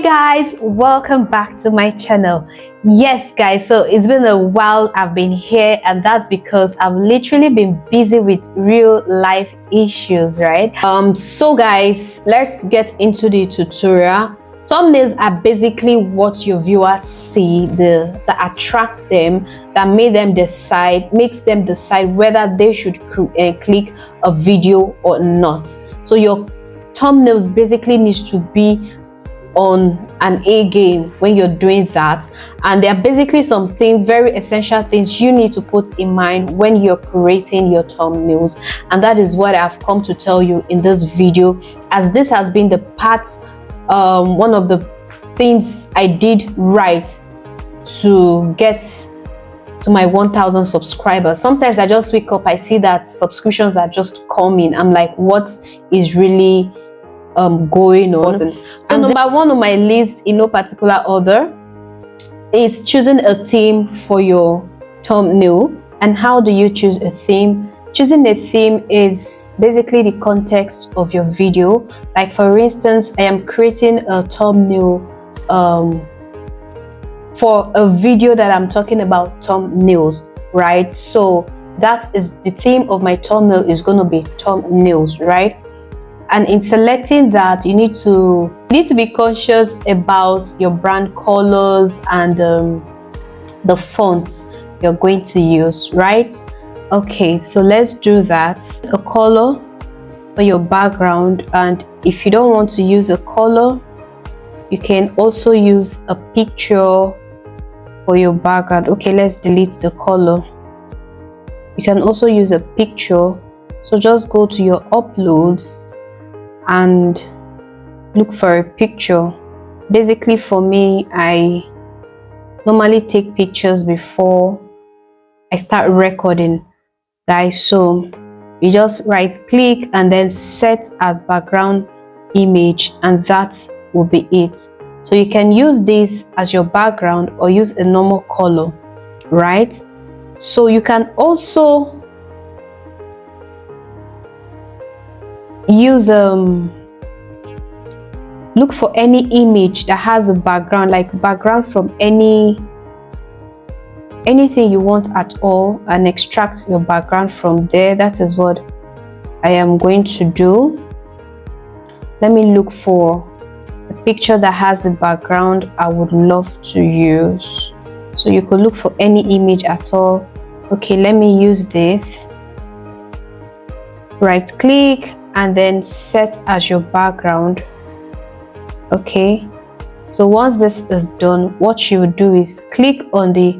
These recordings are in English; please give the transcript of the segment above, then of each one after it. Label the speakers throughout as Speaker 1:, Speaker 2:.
Speaker 1: guys, welcome back to my channel. Yes guys, so it's been a while I've been here, and that's because I've literally been busy with real life issues, right? So guys, let's get into the tutorial. Thumbnails are basically what your viewers see, that attracts them, that makes them decide whether they should click a video or not. So your thumbnails basically needs to be on an A game when you're doing that, and there are basically some things, very essential things you need to put in mind when you're creating your thumbnails, and that is what I've come to tell you in this video, as this has been the part one of the things I did right to get to my 1,000 subscribers. Sometimes I just wake up, I see that subscriptions are just coming, I'm like, what is really going on? So number one on my list, in no particular order, is choosing a theme for your thumbnail. And how do you choose a theme? Choosing a theme is basically the context of your video. Like for instance, I am creating a thumbnail for a video that I'm talking about thumbnails, right? So that is the theme of my thumbnail, is going to be thumbnails, right? And in selecting that, you need to be conscious about your brand colors and the fonts you're going to use, right? Okay, so let's do that. A color for your background, and if you don't want to use a color, you can also use a picture for your background. Okay, let's delete the color. You can also use a picture, so just go to your uploads and look for a picture. Basically for me, I normally take pictures before I start recording, guys. So you just right click and then set as background image, and that will be it. So you can use this as your background or use a normal color, right? So you can also use look for any image that has a background, like background from anything you want at all, and extract your background from there. That is what I am going to do. Let me look for a picture that has the background I would love to use. So you could look for any image at all. Okay, let me use this. Right click and then set as your background. Okay, so once this is done, what you do is click on the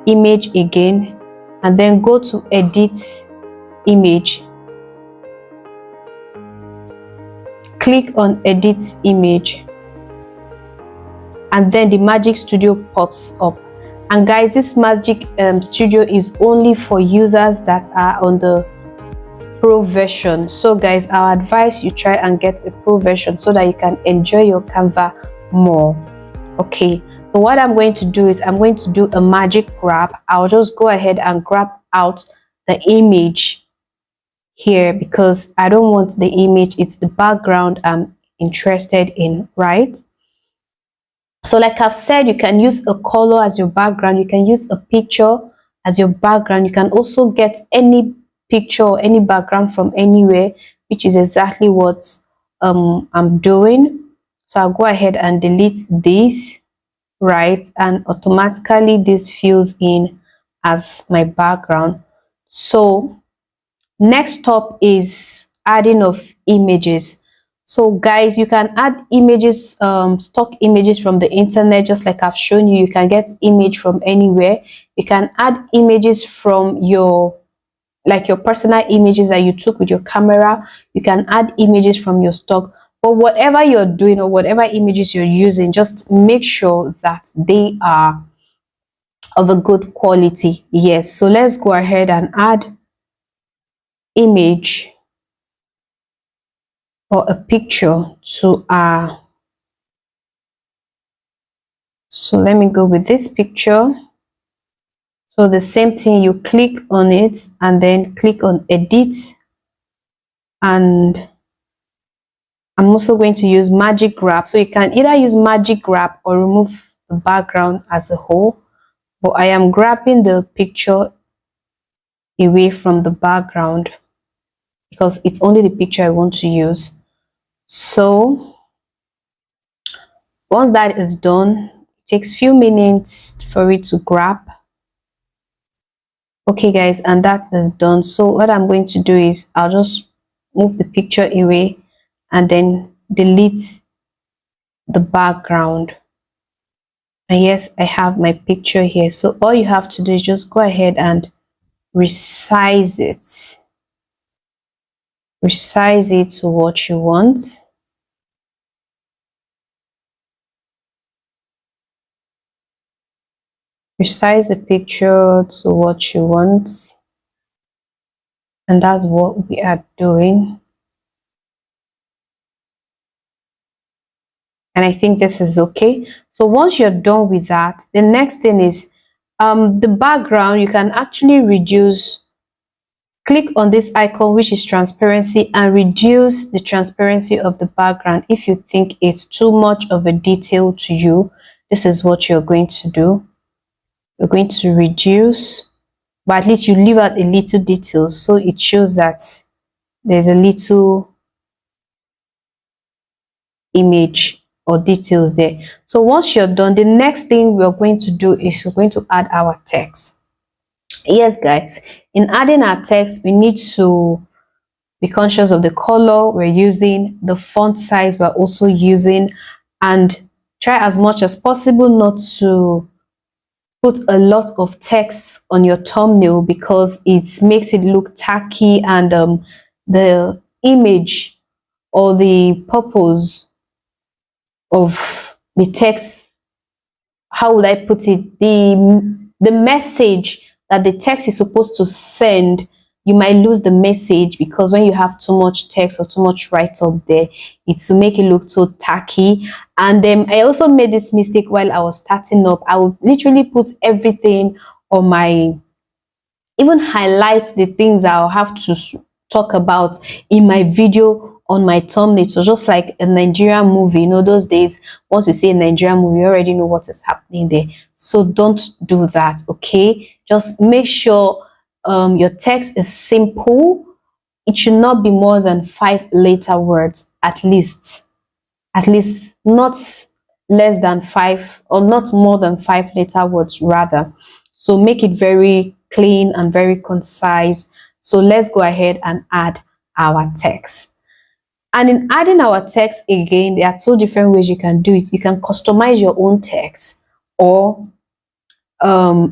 Speaker 1: image again and then go to edit image. Click on edit image, and then the Magic Studio pops up. And guys, this Magic Studio is only for users that are on the Pro version. So guys, I advise you try and get a Pro version so that you can enjoy your Canva more. Okay, so what I'm going to do is I'm going to do a magic grab. I'll just go ahead and grab out the image here, because I don't want the image, it's the background I'm interested in, right? So like I've said, you can use a color as your background, you can use a picture as your background, you can also get any picture or any background from anywhere, which is exactly what I'm doing. So I'll go ahead and delete this, right? And automatically this fills in as my background. So next up is adding of images. So guys, you can add images, stock images from the internet, just like I've shown you. You can get image from anywhere. You can add images from your personal images that you took with your camera. You can add images from your stock, but whatever you're doing or whatever images you're using, just make sure that they are of a good quality. Yes, so let's go ahead and add image or a picture to our, so let me go with this picture. So the same thing, you click on it and then click on edit and I'm also going to use magic grab. So you can either use magic grab or remove the background as a whole. But I am grabbing the picture away from the background because it's only the picture I want to use. So once that is done, it takes few minutes for it to grab. Okay guys, and that is done. So what I'm going to do is I'll just move the picture away and then delete the background. And yes, I have my picture here. So all you have to do is just go ahead and resize it. Resize it to what you want. Resize the picture to what you want. And that's what we are doing. And I think this is okay. So once you're done with that, the next thing is the background. You can actually reduce. Click on this icon, which is transparency, and reduce the transparency of the background. If you think it's too much of a detail to you, this is what you're going to do. You're going to reduce, but at least you leave out a little detail, so it shows that there's a little image or details there. So once you're done, the next thing we're going to do is we're going to add our text. Yes guys, in adding our text, we need to be conscious of the color we're using, the font size we're also using, and try as much as possible not to put a lot of text on your thumbnail because it makes it look tacky, and the image or the purpose of the text, how would I put it, the message that the text is supposed to send, you might lose the message because when you have too much text or too much write up there, it's to make it look so tacky. And I also made this mistake while I was starting up. I would literally put everything on my, even highlight the things I'll have to talk about in my video on my thumbnail. So just like a Nigerian movie, those days, once you see a Nigerian movie, you already know what is happening there. So don't do that, okay? Just make sure your text is simple. It should not be more than 5 letter words, at least not less than 5, or not more than 5 letter words rather. So make it very clean and very concise. So let's go ahead and add our text. And in adding our text, again, there are 2 different ways you can do it. You can customize your own text, or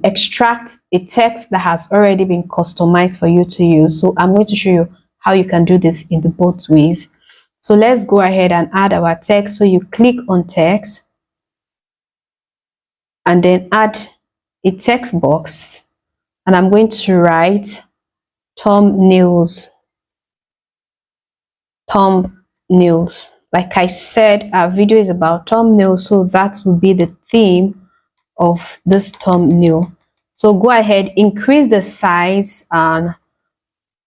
Speaker 1: extract a text that has already been customized for you to use. So I'm going to show you how you can do this in the both ways. So let's go ahead and add our text. So you click on text and then add a text box, and I'm going to write thumbnails. Like I said, our video is about thumbnails, so that will be the theme of this thumbnail. So go ahead, increase the size and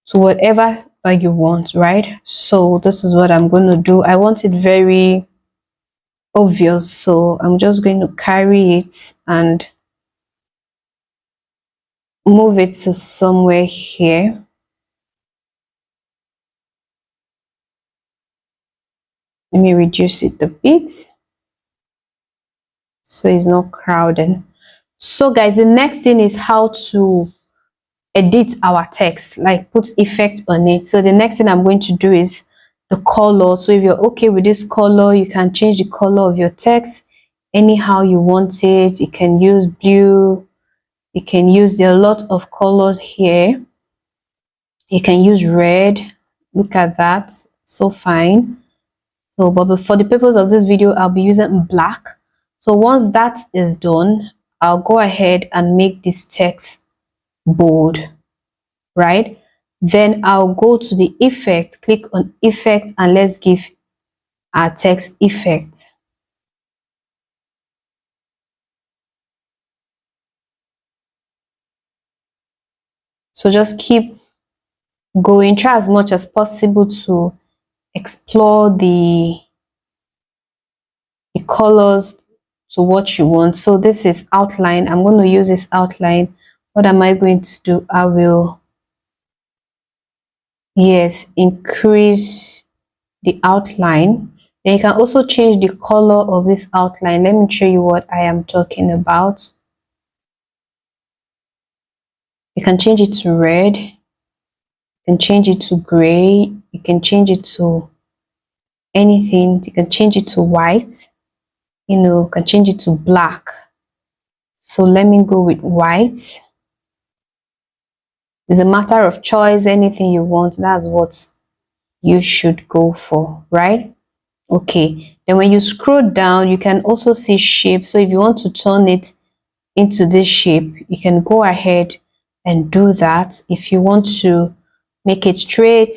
Speaker 1: to whatever that you want, right? So this is what I'm going to do. I want it very obvious, so I'm just going to carry it and move it to somewhere here. Let me reduce it a bit so it's not crowded. So guys, the next thing is how to edit our text, like put effect on it. So the next thing I'm going to do is the color. So if you're okay with this color, you can change the color of your text anyhow you want it. You can use blue, you can use, there are a lot of colors here. You can use red. Look at that, so fine. So but for the purpose of this video, I'll be using black. So once that is done, I'll go ahead and make this text bold, right? Then I'll go to the effect, click on effect, and let's give our text effect. So just keep going, try as much as possible to explore the colors to what you want. So this is outline. I'm going to use this outline. What am I going to do? I will, yes, increase the outline. Then you can also change the color of this outline. Let me show you what I am talking about. You can change it to red. You can change it to gray. You can change it to anything. You can change it to white. You can change it to black. So let me go with white. It's a matter of choice. Anything you want, that's what you should go for, right? Okay, then when you scroll down, you can also see shape. So if you want to turn it into this shape, you can go ahead and do that. If you want to make it straight,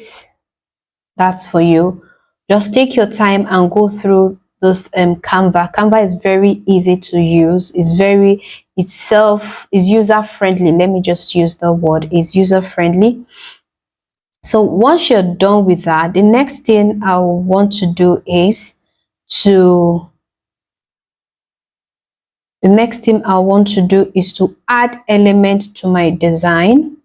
Speaker 1: that's for you. Just take your time and go through this Canva. Canva is very easy to use. It's user friendly. Let me just use the word, is user friendly. So once you're done with that, the next thing I want to do is to add elements to my design.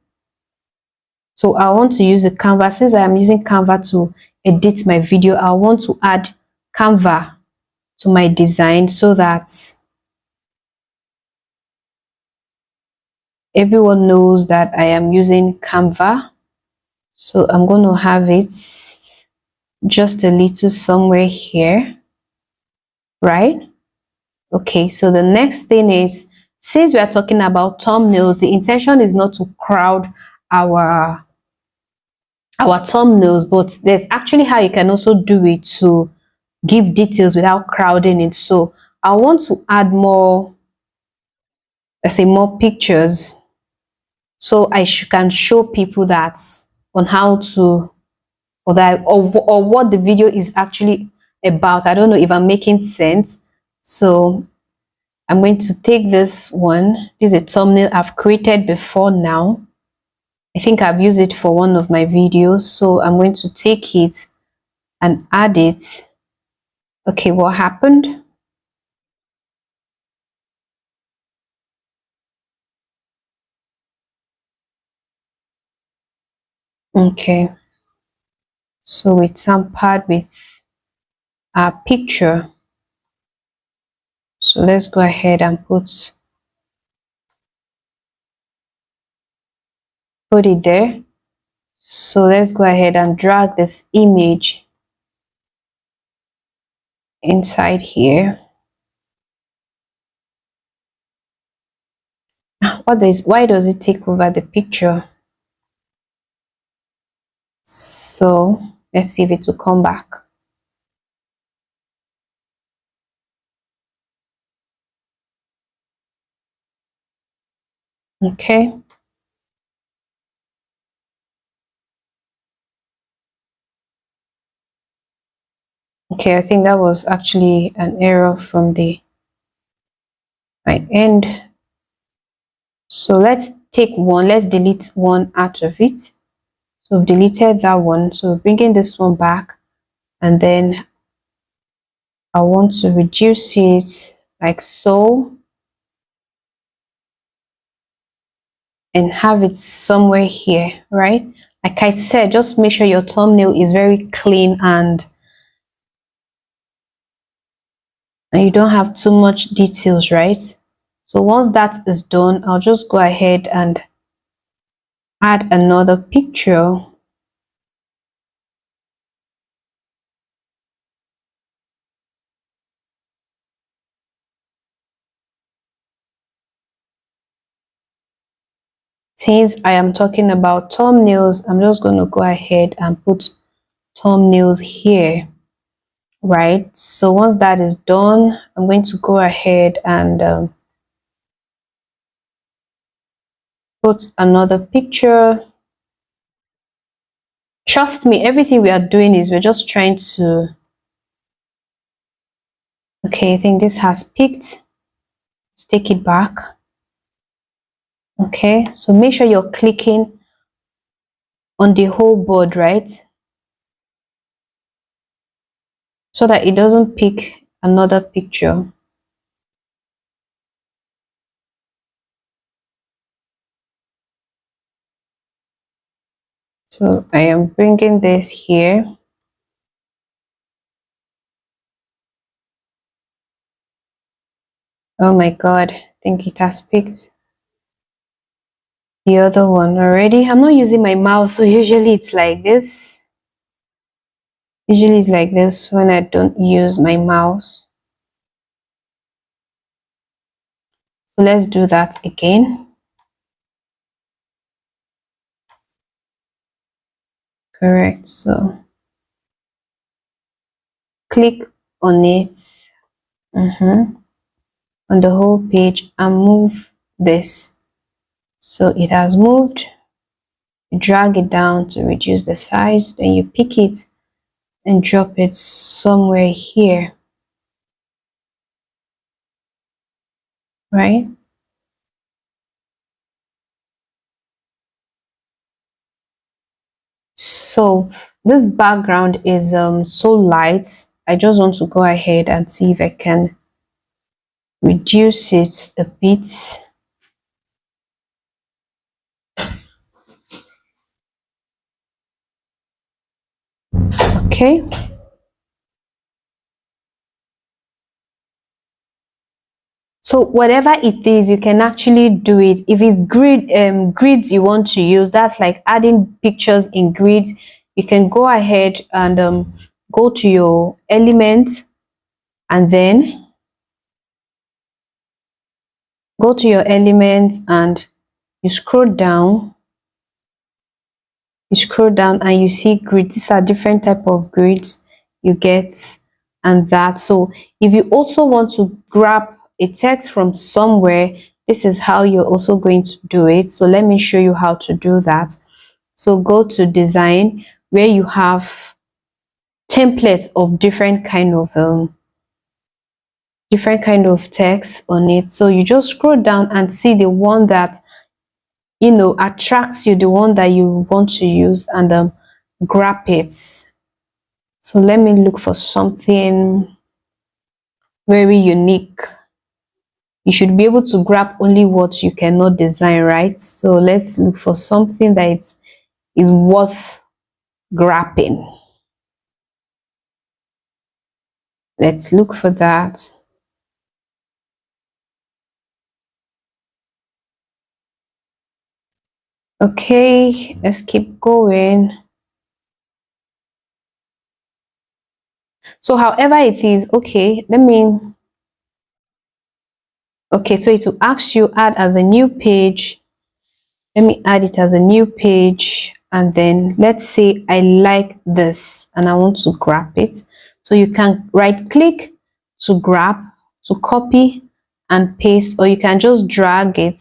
Speaker 1: So I want to use the Canva. Since I am using Canva to edit my video, I want to add Canva to my design so that everyone knows that I am using Canva. So I'm going to have it just a little somewhere here, right? Okay, so the next thing is, since we are talking about thumbnails, the intention is not to crowd our thumbnails, but there's actually how you can also do it to give details without crowding it. So I want to add more, let's say more pictures, so I can show people that on how to, or what the video is actually about. I don't know if I'm making sense. So I'm going to take this one. This is a thumbnail I've created before now. I think I've used it for one of my videos. So I'm going to take it and add it. Okay, what happened? Okay, so we tampered with our picture. So let's go ahead and put it there. So let's go ahead and drag this image inside here. Why does it take over the picture? So let's see if it will come back. Okay. Okay, I think that was actually an error from my end. So let's delete one out of it. So I've deleted that one. So bringing this one back, and then I want to reduce it like so and have it somewhere here, right? Like I said, just make sure your thumbnail is very clean and you don't have too much details, right? So once that is done, I'll just go ahead and add another picture. Since I am talking about thumbnails, I'm just going to go ahead and put thumbnails here, right? So once that is done, I'm going to go ahead and put another picture. Trust me, everything we are doing is we're just trying to, okay, I think this has picked. Let's take it back. Okay, so make sure you're clicking on the whole board, right? so that it doesn't pick another picture. So I am bringing this here. Oh my god, I think it has picked the other one already. I'm not using my mouse, so usually it's like this. Usually it's like this when I don't use my mouse. So let's do that again. Correct. So click on it on the whole page and move this. So it has moved. You drag it down to reduce the size, then you pick it and drop it somewhere here, right? So this background is so light. I just want to go ahead and see if I can reduce it a bit. Okay. So whatever it is, you can actually do it. If it's grids you want to use, that's like adding pictures in grids. You can go ahead and go to your element, and then go to your elements and you scroll down. You scroll down and you see grids. These are different type of grids you get, and that. So if you also want to grab a text from somewhere, this is how you're also going to do it. So let me show you how to do that. So go to design, where you have templates of different kind of text on it. So you just scroll down and see the one that attracts you, the one that you want to use, and grab it. So let me look for something very unique. You should be able to grab only what you cannot design, right? So let's look for something that is worth grabbing. Let's look for that. Okay, let's keep going. So however it is, okay, okay, so it will ask you add as a new page. Let me add it as a new page, and then let's say I like this and I want to grab it. So you can right click to grab, to copy and paste, or you can just drag it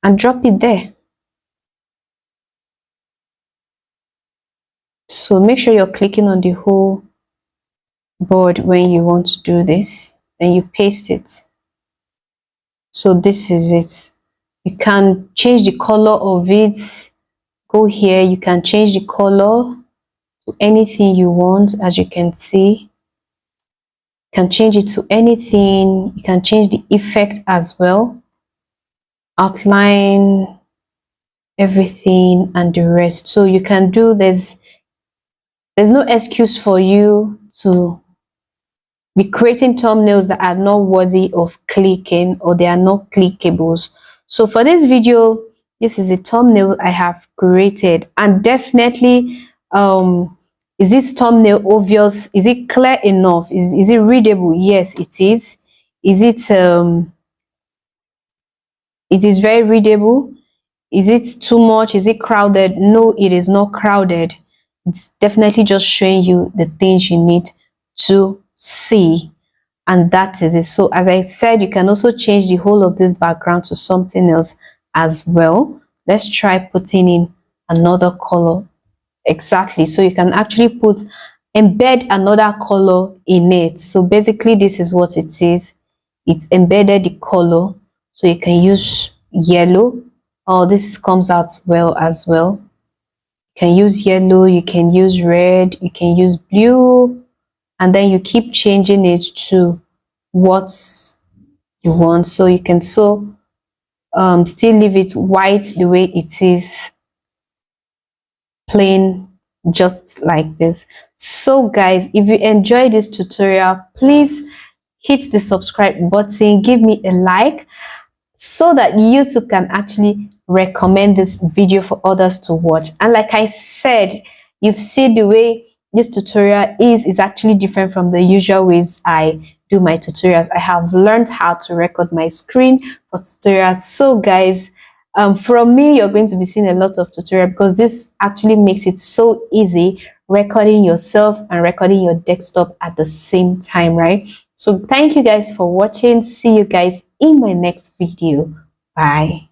Speaker 1: and drop it there. So make sure you're clicking on the whole board when you want to do this, then you paste it. So this is it. You can change the color of it. Go here, you can change the color to anything you want. As you can see, you can change it to anything. You can change the effect as well, outline, everything, and the rest. So you can do this. There's no excuse for you to be creating thumbnails that are not worthy of clicking, or they are not clickables. So for this video, this is a thumbnail I have created, and definitely is this thumbnail obvious? Is it clear enough? Is it readable? Yes, it is. Is it is very readable? Is it too much? Is it crowded? No, it is not crowded. It's definitely just showing you the things you need to see, and that is it. So as I said, you can also change the whole of this background to something else as well. Let's try putting in another color. Exactly. So you can actually embed another color in it. So basically this is what it is. It's embedded the color. So you can use yellow. Oh, this comes out well as well. You can use yellow, you can use red, you can use blue, and then you keep changing it to what you want. So you can still leave it white the way it is, plain, just like this. So guys, if you enjoyed this tutorial, please hit the subscribe button, give me a like, so that YouTube can actually recommend this video for others to watch. And like I said, you've seen the way this tutorial is actually different from the usual ways I do my tutorials. I have learned how to record my screen for tutorials. So guys, from me, you're going to be seeing a lot of tutorial, because this actually makes it so easy recording yourself and recording your desktop at the same time, right? So thank you guys for watching. See you guys in my next video. Bye.